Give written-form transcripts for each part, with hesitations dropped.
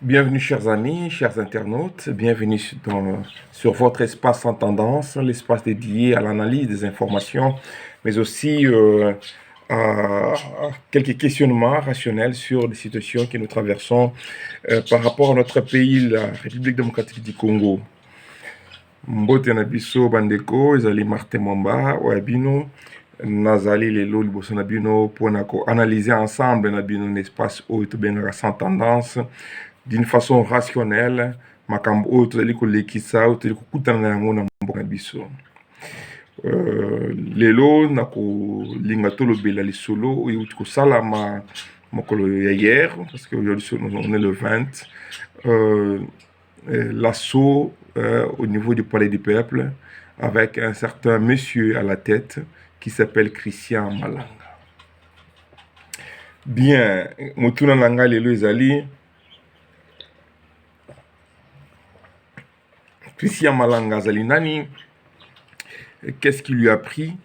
Bienvenue chers amis, chers internautes, bienvenue sur votre espace en tendance, l'espace dédié à l'analyse des informations, mais aussi à quelques questionnements rationnels sur les situations que nous traversons par rapport à notre pays, la République démocratique du Congo. Mbote na biso bandeko, ezali Martin Mwamba, Oyabino, nazali lelo liboso na bino mpona analyser ensemble na bino un espace oyo tobengaka sans tendance d'une façon rationnelle makambo oyo tozali kolekisa oyo tozali kokutana na yango na mboka na biso. Lelo nakolinga tolobela lisolo oyo euti kosalama mokolo ya hier, parce que aujourd'hui on est le 20, l'assaut au niveau du palais du peuple avec un certain monsieur à la tête qui s'appelle Christian Malanga. Bien, motuna nanga lelo ezali Christian Malanga azali nani? Qu'est-ce qui lui a pris?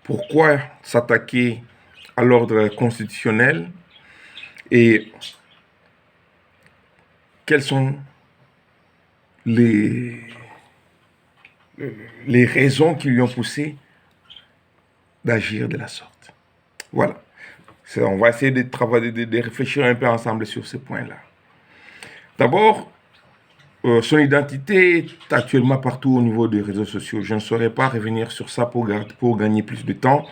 Pourquoi s'attaquer à l'ordre constitutionnel? Et quelles sont les raisons qui lui ont poussé d'agir de la sorte? Voilà. On va essayer de réfléchir un peu ensemble sur ce point-là. D'abord, son identité est actuellement partout au niveau des réseaux sociaux. Je ne saurais pas revenir sur ça pour gagner plus de temps.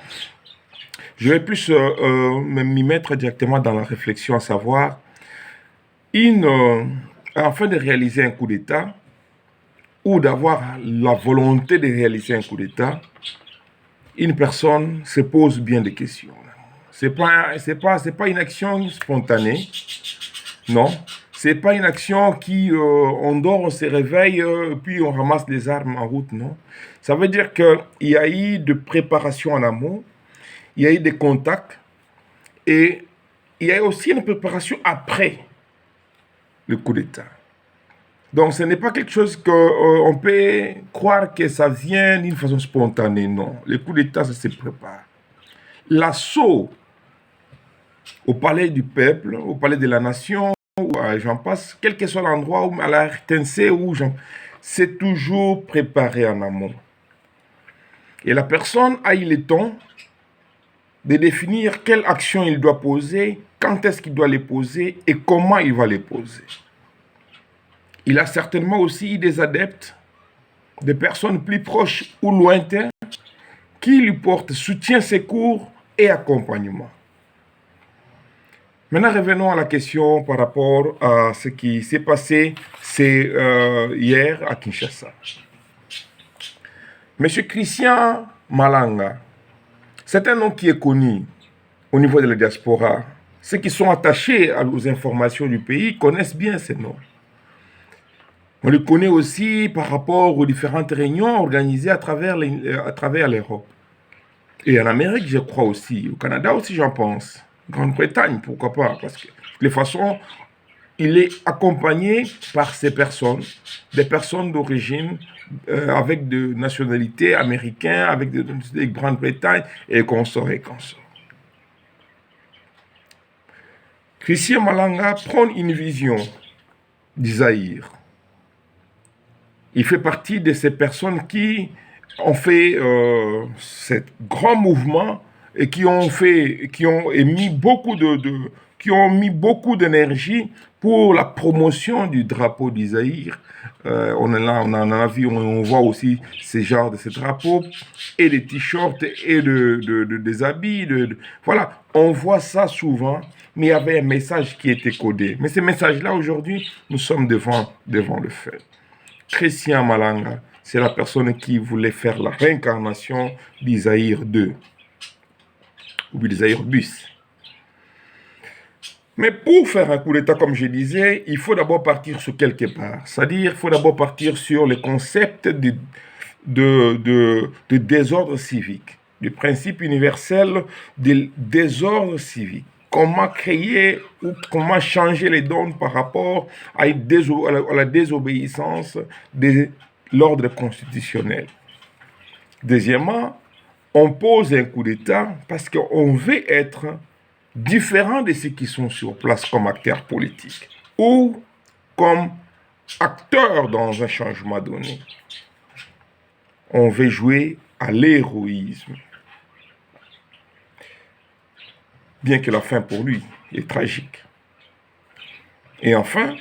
Je vais plus m'y mettre directement dans la réflexion, à savoir, afin de réaliser un coup d'État, ou d'avoir la volonté de réaliser un coup d'État, une personne se pose bien des questions. C'est pas une action spontanée, non. C'est pas une action qui, on dort, on se réveille, puis on ramasse les armes en route, non. Ça veut dire qu'il y a eu de préparation en amont, il y a eu des contacts, et il y a aussi une préparation après le coup d'État. Donc ce n'est pas quelque chose qu'on peut croire que ça vient d'une façon spontanée, non. Le coup d'État, ça se prépare. L'assaut au palais du peuple, au palais de la nation, j'en passe, quel que soit l'endroit où à la RTNC, c'est toujours préparé en amont. Et la personne a eu le temps de définir quelle action il doit poser, quand est-ce qu'il doit les poser et comment il va les poser. Il a certainement aussi eu des adeptes, des personnes plus proches ou lointaines, qui lui portent soutien, secours et accompagnement. Maintenant, revenons à la question par rapport à ce qui s'est passé hier à Kinshasa. Monsieur Christian Malanga, c'est un nom qui est connu au niveau de la diaspora. Ceux qui sont attachés aux informations du pays connaissent bien ce nom. On le connaît aussi par rapport aux différentes réunions organisées à travers l'Europe. Et en Amérique, je crois aussi. Au Canada aussi, j'en pense. Grande-Bretagne, pourquoi pas, parce que de toute façon, il est accompagné par ces personnes, des personnes d'origine avec de nationalité américaine, avec de Grande-Bretagne et consorts et consorts. Christian Malanga prend une vision d'Isaïr. Il fait partie de ces personnes qui ont fait ce grand mouvement et qui ont mis beaucoup d'énergie pour la promotion du drapeau d'Isaïr. On voit aussi ce genre de drapeau et des t-shirts et des habits. Voilà, on voit ça souvent, mais il y avait un message qui était codé. Mais ce message-là, aujourd'hui, nous sommes devant le fait. Christian Malanga, c'est la personne qui voulait faire la réincarnation d'Isaïr 2. Ou d'Isaïr Bus. Mais pour faire un coup d'État, comme je disais, il faut d'abord partir sur quelque part. C'est-à-dire, il faut d'abord partir sur le concept de désordre civique, du principe universel de désordre civique. Comment créer ou comment changer les donnes par rapport à la désobéissance de l'ordre constitutionnel. Deuxièmement, on pose un coup d'État parce qu'on veut être différent de ceux qui sont sur place comme acteurs politiques. ou comme acteur dans un changement donné. On veut jouer à l'héroïsme. Bien que la fin pour lui est tragique. Et enfin,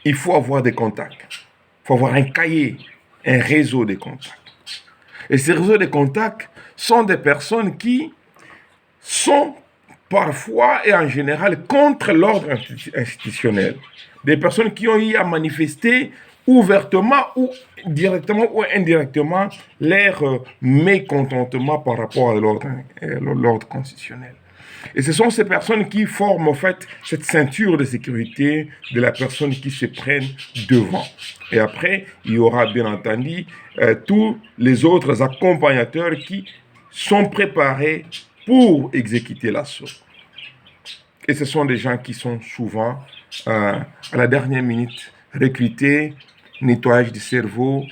il faut avoir des contacts. Il faut avoir un cahier, un réseau de contacts. Et ces réseaux de contacts sont des personnes qui sont parfois et en général contre l'ordre institutionnel. Des personnes qui ont eu à manifester ouvertement ou directement ou indirectement leur mécontentement par rapport à l'ordre constitutionnel. Et ce sont ces personnes qui forment en fait cette ceinture de sécurité de la personne qui se prennent devant. Et après, il y aura bien entendu tous les autres accompagnateurs qui sont préparés pour exécuter l'assaut. Et ce sont des gens qui sont souvent à la dernière minute recrutés, nettoyage du cerveau,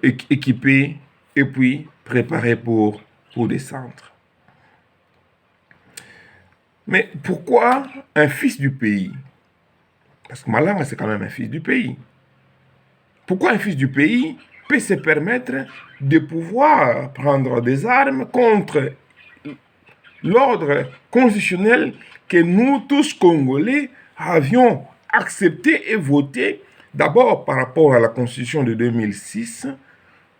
équipés et puis préparés pour descendre. Mais pourquoi un fils du pays? Parce que Malanga, c'est quand même un fils du pays. Pourquoi un fils du pays peut se permettre de pouvoir prendre des armes contre l'ordre constitutionnel que nous tous Congolais avions accepté et voté, d'abord par rapport à la Constitution de 2006,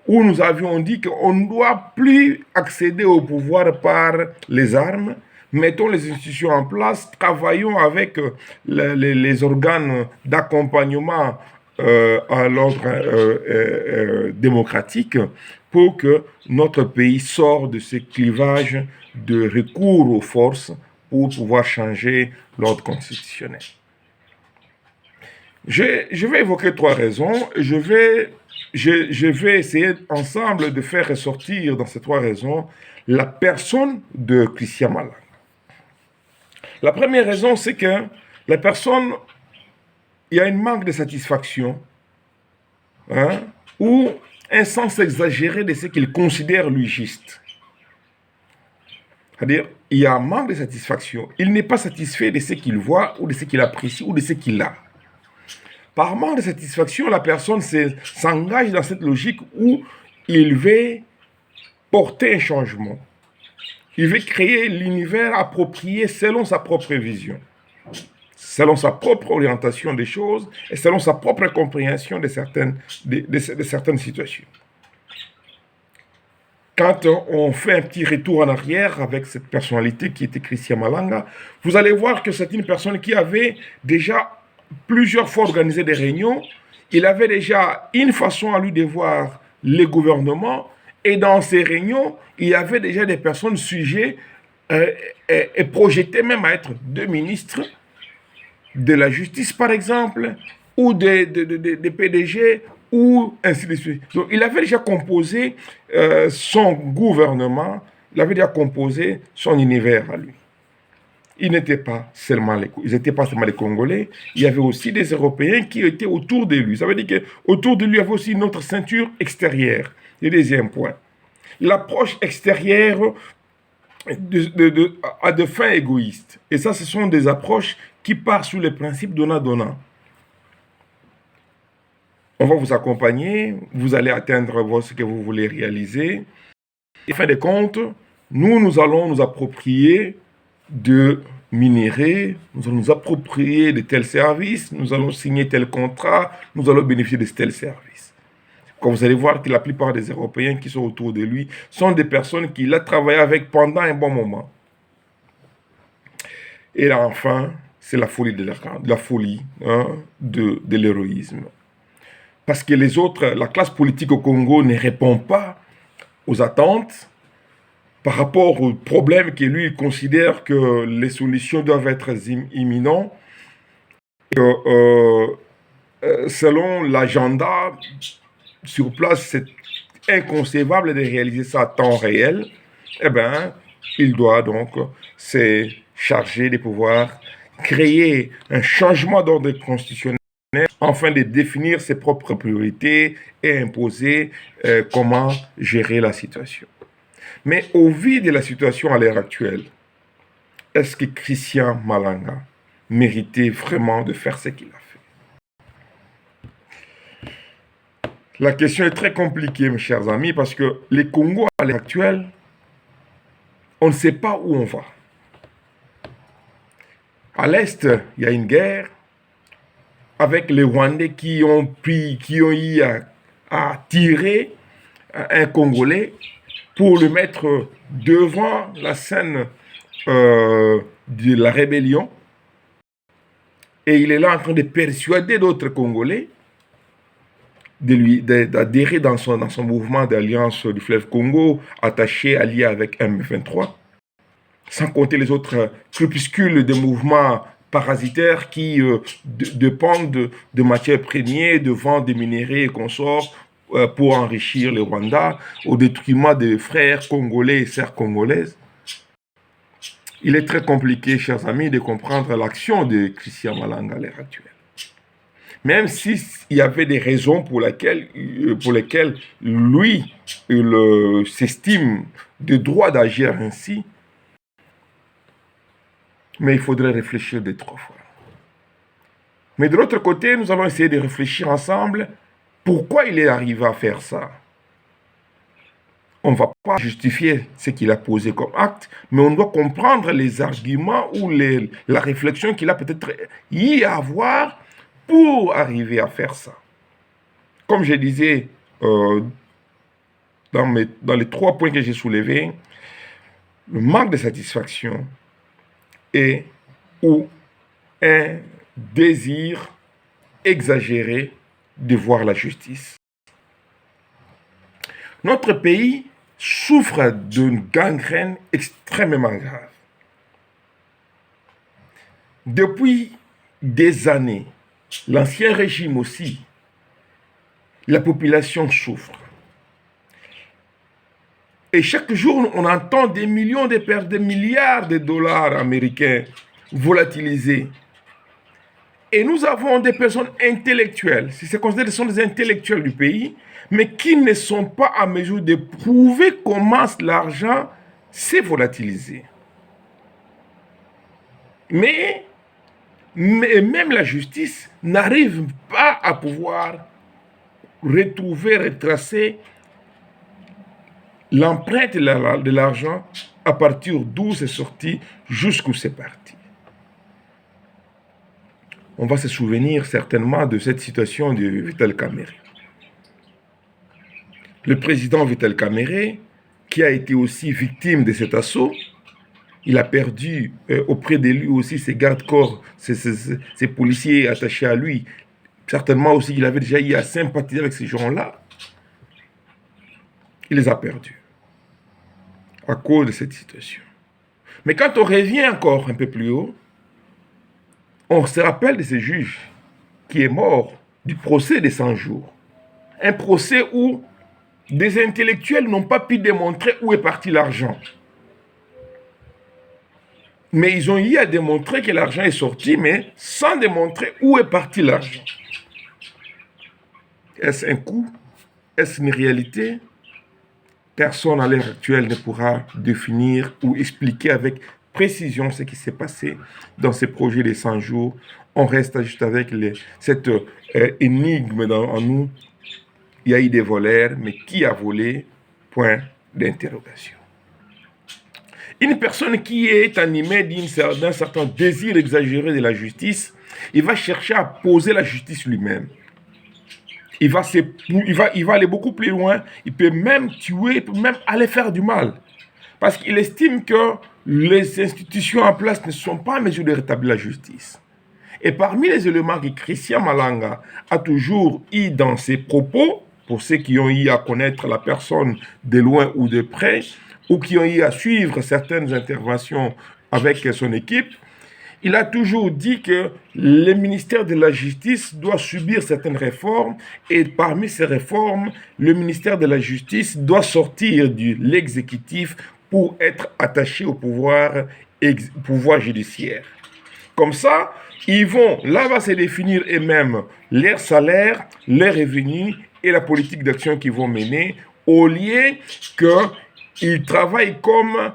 où nous avions dit qu'on ne doit plus accéder au pouvoir par les armes. Mettons les institutions en place, travaillons avec les organes d'accompagnement à l'ordre démocratique pour que notre pays sorte de ce clivage de recours aux forces pour pouvoir changer l'ordre constitutionnel. Je vais évoquer 3 raisons. Je vais essayer ensemble de faire ressortir dans ces 3 raisons la personne de Christian Malanga. La première raison, c'est que la personne, il y a un manque de satisfaction ou un sens exagéré de ce qu'il considère lui juste. C'est-à-dire, il y a un manque de satisfaction. Il n'est pas satisfait de ce qu'il voit ou de ce qu'il apprécie ou de ce qu'il a. Par manque de satisfaction, la personne s'engage dans cette logique où il veut porter un changement. Il veut créer l'univers approprié selon sa propre vision, selon sa propre orientation des choses et selon sa propre compréhension de certaines situations. Quand on fait un petit retour en arrière avec cette personnalité qui était Christian Malanga, vous allez voir que c'est une personne qui avait déjà plusieurs fois organisé des réunions. Il avait déjà une façon à lui de voir les gouvernements. Et dans ces réunions, il y avait déjà des personnes sujettes et projetées même à être 2 ministres de la justice, par exemple, ou des PDG, ou ainsi de suite. Donc, il avait déjà composé son gouvernement, il avait déjà composé son univers à lui. Ils n'étaient pas seulement les Congolais, il y avait aussi des Européens qui étaient autour de lui. Ça veut dire qu'autour de lui, il y avait aussi une autre ceinture extérieure. Le deuxième point, l'approche extérieure a de fins égoïstes. Et ça, ce sont des approches qui partent sous le principe donnant-donnant. On va vous accompagner, vous allez atteindre ce que vous voulez réaliser. Et en fin de compte, nous allons nous approprier de minerais, nous allons nous approprier de tels services, nous allons signer tel contrat, nous allons bénéficier de tel service. Quand vous allez voir que la plupart des Européens qui sont autour de lui sont des personnes qu'il a travaillé avec pendant un bon moment. Et là, enfin, c'est la folie de l'héroïsme. Parce que les autres, la classe politique au Congo ne répond pas aux attentes par rapport aux problèmes que lui considère que les solutions doivent être imminentes. Selon l'agenda sur place, c'est inconcevable de réaliser ça à temps réel. Eh bien, il doit donc se charger de pouvoir créer un changement d'ordre constitutionnel afin de définir ses propres priorités et imposer comment gérer la situation. Mais au vu de la situation à l'heure actuelle, est-ce que Christian Malanga méritait vraiment de faire ce qu'il a fait? La question est très compliquée, mes chers amis, parce que les Congos, à l'heure actuelle, on ne sait pas où on va. À l'Est, il y a une guerre avec les Rwandais qui ont eu à tirer un Congolais pour le mettre devant la scène de la rébellion. Et il est là en train de persuader d'autres Congolais d'adhérer dans son mouvement d'alliance du fleuve Congo, attaché, allié avec M23, sans compter les autres crépuscules de mouvements parasitaires qui dépendent de matières premières, de ventes de minéraux et consorts pour enrichir le Rwanda au détriment des frères congolais et sœurs congolaises. Il est très compliqué, chers amis, de comprendre l'action de Christian Malanga à l'heure actuelle. Même s'il y avait des raisons pour lesquelles lui s'estime de droit d'agir ainsi, mais il faudrait réfléchir deux, trois fois. Mais de l'autre côté, nous allons essayer de réfléchir ensemble pourquoi il est arrivé à faire ça. On ne va pas justifier ce qu'il a posé comme acte, mais on doit comprendre les arguments ou la réflexion qu'il a peut-être y avoir pour arriver à faire ça. Comme je disais dans les 3 points que j'ai soulevés, le manque de satisfaction ou un désir exagéré de voir la justice. Notre pays souffre d'une gangrène extrêmement grave. Depuis des années, l'ancien régime aussi, la population souffre. Et chaque jour, on entend des millions de pertes, des milliards de dollars américains volatilisés. Et nous avons des personnes intellectuelles, si c'est considéré que ce sont des intellectuels du pays, mais qui ne sont pas à mesure de prouver comment l'argent s'est volatilisé. Mais même la justice n'arrive pas à pouvoir retrouver, retracer l'empreinte de l'argent à partir d'où c'est sorti jusqu'où c'est parti. On va se souvenir certainement de cette situation de Vital Kamerhe. Le président Vital Kamerhe, qui a été aussi victime de cet assaut, il a perdu auprès de lui aussi ses gardes-corps, ses policiers attachés à lui. Certainement aussi qu'il avait déjà eu à sympathiser avec ces gens-là. Il les a perdus à cause de cette situation. Mais quand on revient encore un peu plus haut, on se rappelle de ce juge qui est mort du procès des 100 jours. Un procès où des intellectuels n'ont pas pu démontrer où est parti l'argent. Mais ils ont eu à démontrer que l'argent est sorti, mais sans démontrer où est parti l'argent. Est-ce un coup? Est-ce une réalité? Personne à l'heure actuelle ne pourra définir ou expliquer avec précision ce qui s'est passé dans ces projets des 100 jours. On reste juste avec cette énigme en nous. Il y a eu des voleurs, mais qui a volé? Point d'interrogation. Une personne qui est animée d'un certain désir exagéré de la justice, il va chercher à poser la justice lui-même. Il va aller beaucoup plus loin, il peut même tuer, il peut même aller faire du mal. Parce qu'il estime que les institutions en place ne sont pas en mesure de rétablir la justice. Et parmi les éléments que Christian Malanga a toujours eu dans ses propos, pour ceux qui ont eu à connaître la personne de loin ou de près, ou qui ont eu à suivre certaines interventions avec son équipe, il a toujours dit que le ministère de la Justice doit subir certaines réformes et parmi ces réformes, le ministère de la Justice doit sortir de l'exécutif pour être attaché au pouvoir judiciaire. Comme ça, là va se définir eux-mêmes leur salaire, leurs revenus et la politique d'action qu'ils vont mener au lieu qu'ils travaillent comme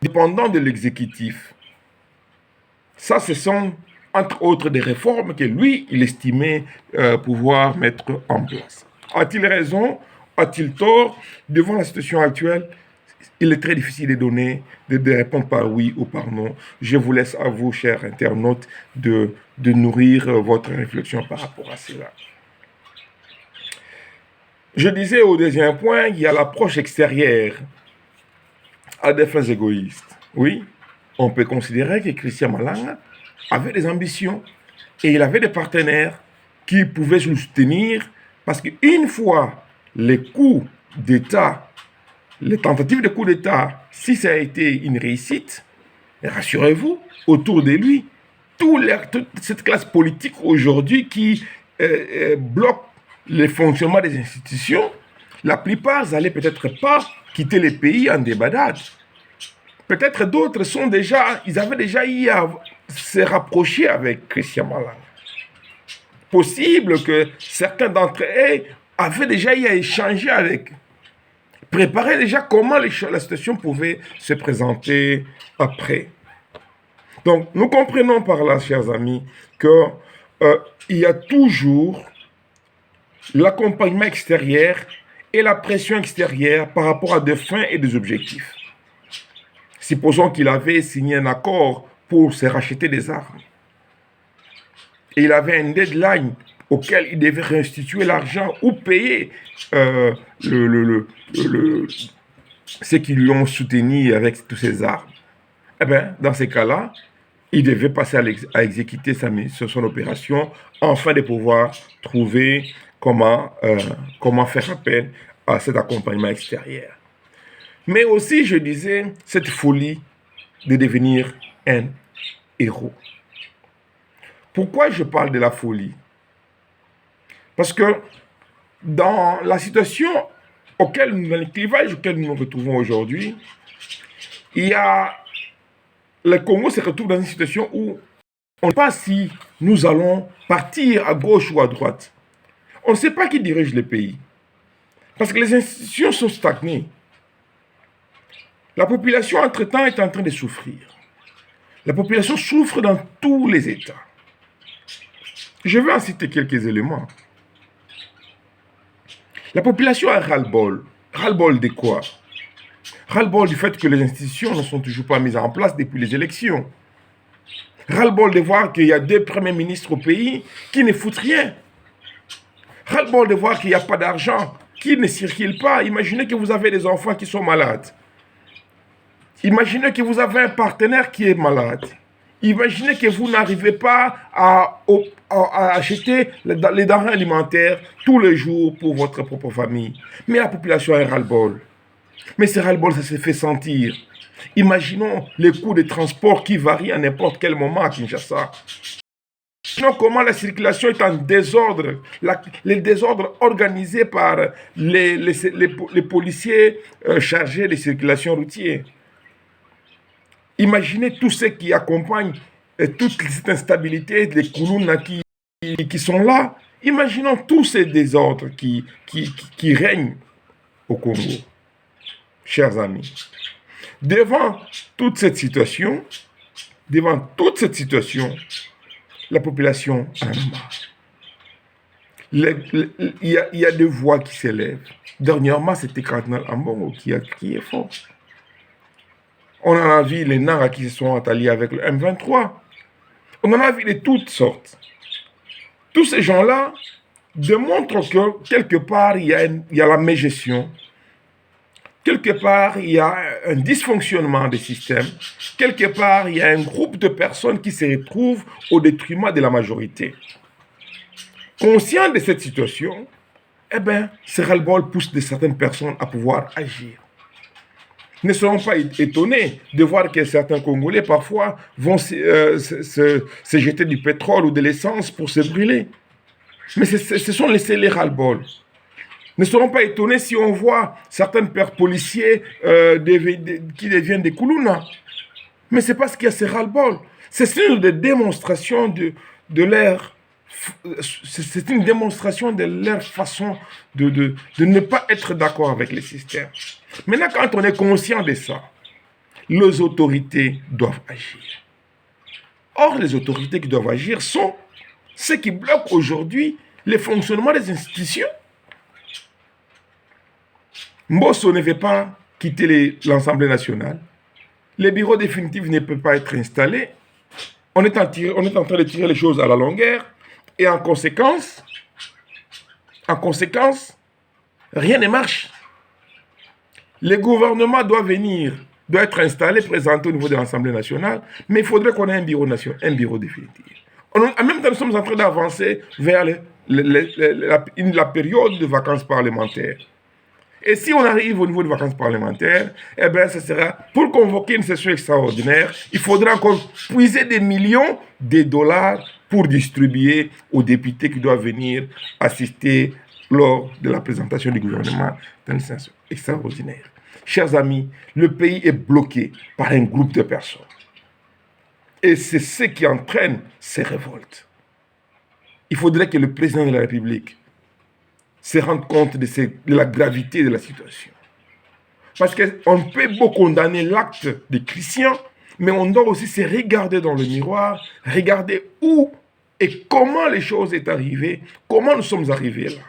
dépendants de l'exécutif. Ça, ce sont, entre autres, des réformes que lui, il estimait pouvoir mettre en place. A-t-il raison? A-t-il tort? Devant la situation actuelle, il est très difficile de répondre par oui ou par non. Je vous laisse à vous, chers internautes, de nourrir votre réflexion par rapport à cela. Je disais au deuxième point, il y a l'approche extérieure à des fins égoïstes. Oui, on peut considérer que Christian Malanga avait des ambitions et il avait des partenaires qui pouvaient le soutenir parce qu'une fois les coups d'État, les tentatives de coup d'État, si ça a été une réussite, rassurez-vous, autour de lui, toute cette classe politique aujourd'hui qui bloque le fonctionnement des institutions, la plupart n'allaient peut-être pas quitter les pays en débandade. Peut-être d'autres ils avaient déjà eu à se rapprocher avec Christian Malanga. Possible que certains d'entre eux avaient déjà eu à échanger avec, préparer déjà comment la situation pouvait se présenter après. Donc, nous comprenons par là, chers amis, qu'il y a toujours l'accompagnement extérieur et la pression extérieure par rapport à des fins et des objectifs. Supposons qu'il avait signé un accord pour se racheter des armes. Et il avait un deadline auquel il devait restituer l'argent ou payer ceux qui lui ont soutenu avec tous ces armes. Eh bien, dans ces cas-là, il devait passer à exécuter son opération afin de pouvoir trouver comment faire appel à cet accompagnement extérieur. Mais aussi, je disais, cette folie de devenir un héros. Pourquoi je parle de la folie? Parce que dans la situation dans le clivage auquel nous nous retrouvons aujourd'hui, le Congo se retrouve dans une situation où on ne sait pas si nous allons partir à gauche ou à droite. On ne sait pas qui dirige le pays. Parce que les institutions sont stagnées. La population, entre-temps, est en train de souffrir. La population souffre dans tous les États. Je vais en citer quelques éléments. La population a ras-le-bol. Ras-le-bol de quoi? Ras-le-bol du fait que les institutions ne sont toujours pas mises en place depuis les élections. Ras-le-bol de voir qu'il y a 2 premiers ministres au pays qui ne foutent rien. Ras-le-bol de voir qu'il n'y a pas d'argent, qui ne circule pas. Imaginez que vous avez des enfants qui sont malades. Imaginez que vous avez un partenaire qui est malade. Imaginez que vous n'arrivez pas à acheter les denrées alimentaires tous les jours pour votre propre famille. Mais la population a ras-le-bol. Mais ce ras-le-bol, ça se fait sentir. Imaginons les coûts de transport qui varient à n'importe quel moment à Kinshasa. Imaginons comment la circulation est en désordre. Les désordres organisés par les policiers chargés de circulation routière. Imaginez tous ceux qui accompagnent toute cette instabilité, les Koulouna qui sont là. Imaginons tous ces désordres qui règnent au Congo. Chers amis, devant toute cette situation, la population en a marre. Il y a 2 voix qui s'élèvent. Dernièrement, c'était Cardinal Ambongo qui a crié fort. On en a vu les Nara qui se sont alliés avec le M23. On en a vu de toutes sortes. Tous ces gens-là démontrent que quelque part, il y a la mégestion. Quelque part, il y a un dysfonctionnement des systèmes. Quelque part, il y a un groupe de personnes qui se retrouvent au détriment de la majorité. Conscient de cette situation, eh bien, ce ras-le-bol pousse de certaines personnes à pouvoir agir. Ne seront pas étonnés de voir que certains Congolais, parfois, vont se jeter du pétrole ou de l'essence pour se brûler. Mais ce sont les ras-le-bol. Ne seront pas étonnés si on voit certains pères policiers qui deviennent des Koulouna. Mais c'est parce qu'il y a ce ras-le-bol. C'est une démonstration de leur... C'est une démonstration de leur façon de ne pas être d'accord avec les systèmes. Maintenant, quand on est conscient de ça, les autorités doivent agir. Or, les autorités qui doivent agir sont ceux qui bloquent aujourd'hui le fonctionnement des institutions. Mbosso ne veut pas quitter l'Assemblée nationale. Les bureaux définitifs ne peuvent pas être installés. On est en train de tirer les choses à la longueur. Et en conséquence, rien ne marche. Le gouvernement doit être installé, présenté au niveau de l'Assemblée nationale, mais il faudrait qu'on ait un bureau définitif. En même temps, nous sommes en train d'avancer vers la période de vacances parlementaires. Et si on arrive au niveau des vacances parlementaires, eh bien, ce sera, pour convoquer une session extraordinaire, il faudra encore puiser des millions de dollars pour distribuer aux députés qui doivent venir assister lors de la présentation du gouvernement dans une session extraordinaire. Chers amis, le pays est bloqué par un groupe de personnes. Et c'est ce qui entraîne ces révoltes. Il faudrait que le président de la République se rendre compte de la gravité de la situation. Parce qu'on peut beau condamner l'acte des chrétiens, mais on doit aussi se regarder dans le miroir, regarder où et comment les choses sont arrivées, comment nous sommes arrivés là.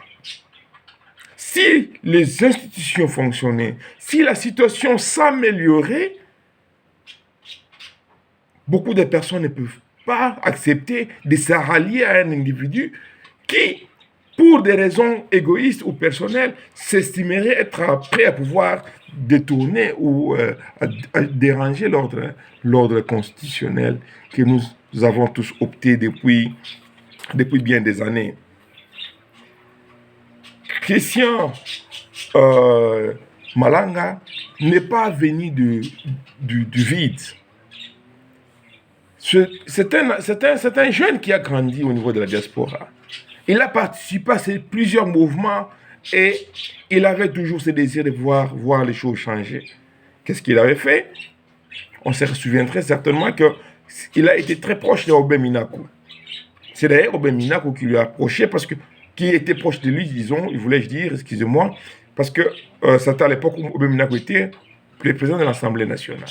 Si les institutions fonctionnaient, si la situation s'améliorait, beaucoup de personnes ne peuvent pas accepter de se rallier à un individu qui, pour des raisons égoïstes ou personnelles, s'estimerait être prêt à pouvoir détourner ou à déranger l'ordre constitutionnel que nous avons tous opté depuis bien des années. Christian Malanga n'est pas venu du vide. C'est un jeune qui a grandi au niveau de la diaspora. Il a participé à plusieurs mouvements et il avait toujours ce désir de voir les choses changer. Qu'est-ce qu'il avait fait? On se souviendrait certainement qu'il a été très proche de Aubin Minakou. C'est d'ailleurs Aubin Minakou qui lui a approché, parce que qui était proche de lui, disons, il voulait dire, excusez-moi, parce que c'était à l'époque où Aubin Minakou était le président de l'Assemblée nationale.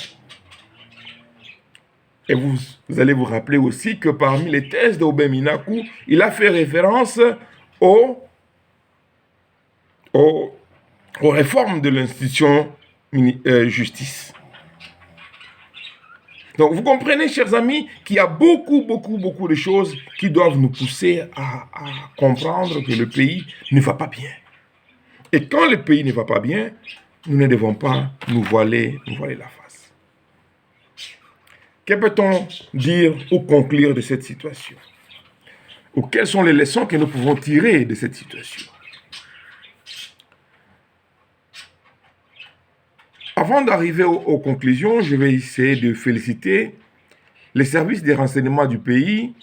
Et vous allez vous rappeler aussi que parmi les thèses d'Aubin Minakou, il a fait référence aux réformes de l'institution justice. Donc vous comprenez, chers amis, qu'il y a beaucoup de choses qui doivent nous pousser à comprendre que le pays ne va pas bien. Et quand le pays ne va pas bien, nous ne devons pas nous voiler la face. Que peut-on dire ou conclure de cette situation? Ou quelles sont les leçons que nous pouvons tirer de cette situation? Avant d'arriver aux conclusions, je vais essayer de féliciter les services de renseignement du pays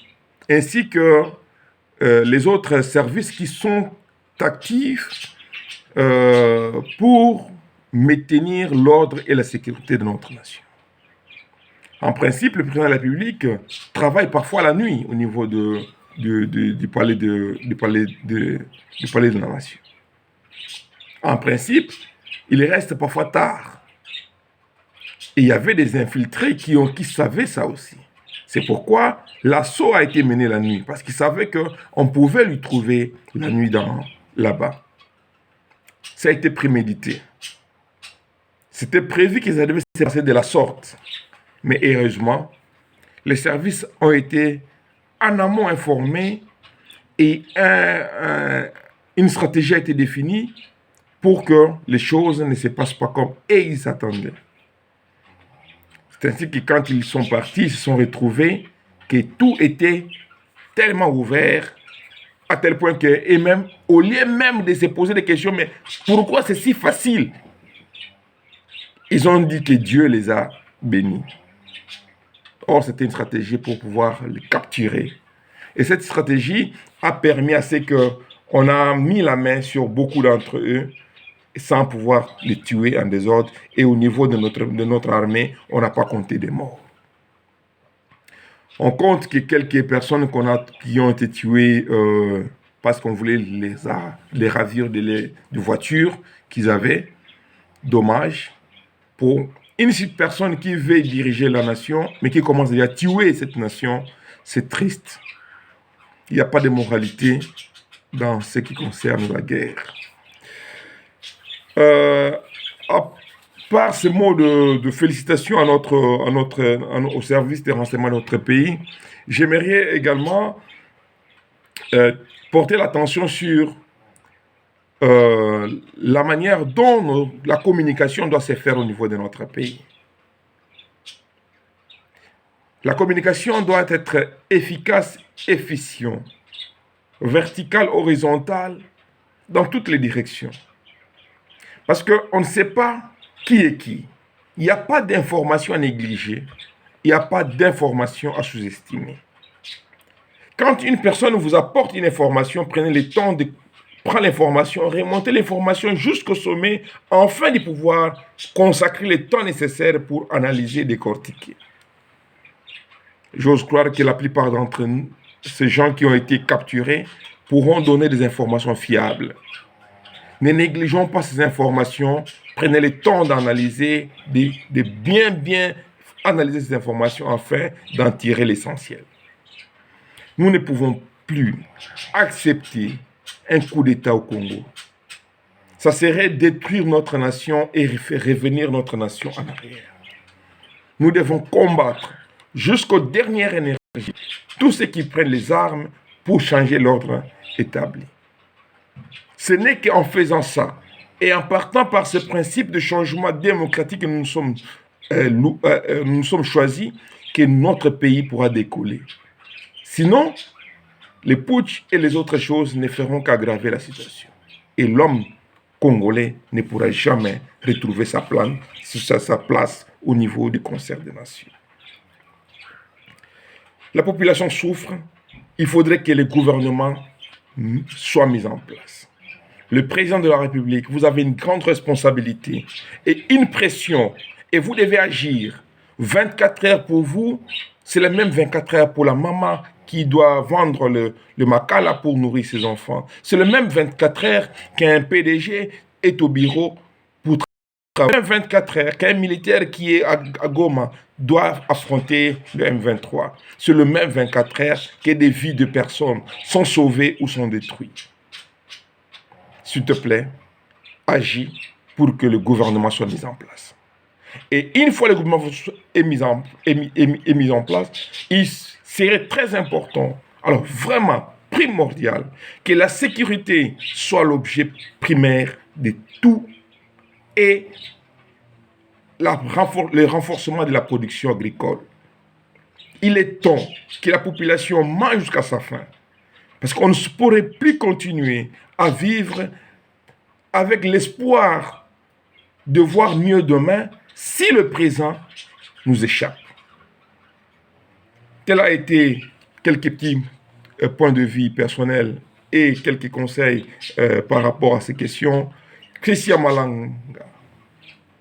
ainsi que les autres services qui sont actifs pour maintenir l'ordre et la sécurité de notre nation. En principe, le président de la République travaille parfois la nuit au niveau du palais de la nation. En principe, il reste parfois tard. Et il y avait des infiltrés qui savaient ça aussi. C'est pourquoi l'assaut a été mené la nuit, parce qu'ils savaient qu'on pouvait lui trouver la nuit là-bas. Ça a été prémédité. C'était prévu qu'ils devaient se passer de la sorte. Mais heureusement, les services ont été en amont informés et une stratégie a été définie pour que les choses ne se passent pas comme ils s'attendaient. C'est ainsi que quand ils sont partis, ils se sont retrouvés que tout était tellement ouvert, à tel point que, et même, au lieu même de se poser des questions, mais pourquoi c'est si facile? Ils ont dit que Dieu les a bénis. Or, c'était une stratégie pour pouvoir les capturer. Et cette stratégie a permis à ce qu'on a mis la main sur beaucoup d'entre eux, sans pouvoir les tuer en désordre. Et au niveau de notre armée, on n'a pas compté des morts. On compte que quelques personnes qui ont été tuées parce qu'on voulait les ravir de voitures qu'ils avaient. Dommage. Pour une personne qui veut diriger la nation, mais qui commence à tuer cette nation, c'est triste. Il n'y a pas de moralité dans ce qui concerne la guerre. À part ces mots de félicitations au service des renseignements de notre pays, j'aimerais également porter l'attention sur la manière dont la communication doit se faire au niveau de notre pays. La communication doit être efficace, efficiente, verticale, horizontale, dans toutes les directions. Parce qu'on ne sait pas qui est qui. Il n'y a pas d'information à négliger. Il n'y a pas d'information à sous-estimer. Quand une personne vous apporte une information, prenez le temps de prendre l'information, remonter l'information jusqu'au sommet, afin de pouvoir consacrer le temps nécessaire pour analyser, décortiquer. J'ose croire que la plupart d'entre nous, ces gens qui ont été capturés, pourront donner des informations fiables. Ne négligeons pas ces informations, prenez le temps d'analyser, de bien analyser ces informations afin d'en tirer l'essentiel. Nous ne pouvons plus accepter un coup d'État au Congo. Ça serait détruire notre nation et faire revenir notre nation en arrière. Nous devons combattre jusqu'aux dernières énergies tous ceux qui prennent les armes pour changer l'ordre établi. Ce n'est qu'en faisant ça et en partant par ce principe de changement démocratique que nous sommes choisis que notre pays pourra décoller. Sinon, les putsch et les autres choses ne feront qu'aggraver la situation. Et l'homme congolais ne pourra jamais retrouver sa place au niveau du concert des nations. La population souffre, il faudrait que le gouvernement soit mis en place. Le président de la République, vous avez une grande responsabilité et une pression, et vous devez agir. 24 heures pour vous, c'est les mêmes 24 heures pour la maman qui doit vendre le makala pour nourrir ses enfants. C'est le même 24 heures qu'un PDG est au bureau pour travailler. Le même 24 heures qu'un militaire qui est à Goma doit affronter le M23. C'est le même 24 heures que des vies de personnes sont sauvées ou sont détruites. S'il te plaît, agis pour que le gouvernement soit mis en place. Et une fois le gouvernement est mis en place, il serait très important, alors vraiment primordial, que la sécurité soit l'objet primaire de tout et le renforcement de la production agricole. Il est temps que la population mange jusqu'à sa faim. Parce qu'on ne pourrait plus continuer à vivre avec l'espoir de voir mieux demain si le présent nous échappe. Tel a été quelques petits points de vue personnels et quelques conseils par rapport à ces questions. Christian Malanga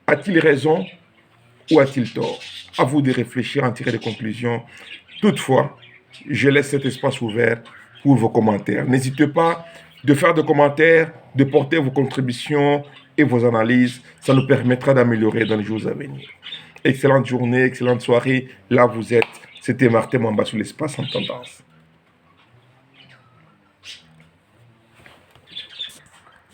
a-t-il raison ou a-t-il tort? À vous de réfléchir, en tirer des conclusions. Toutefois, je laisse cet espace ouvert pour vos commentaires. N'hésitez pas de faire des commentaires, de porter vos contributions et vos analyses. Ça nous permettra d'améliorer dans les jours à venir. Excellente journée, excellente soirée. Là, vous êtes. C'était Martin Mamba sur l'espace en tendance.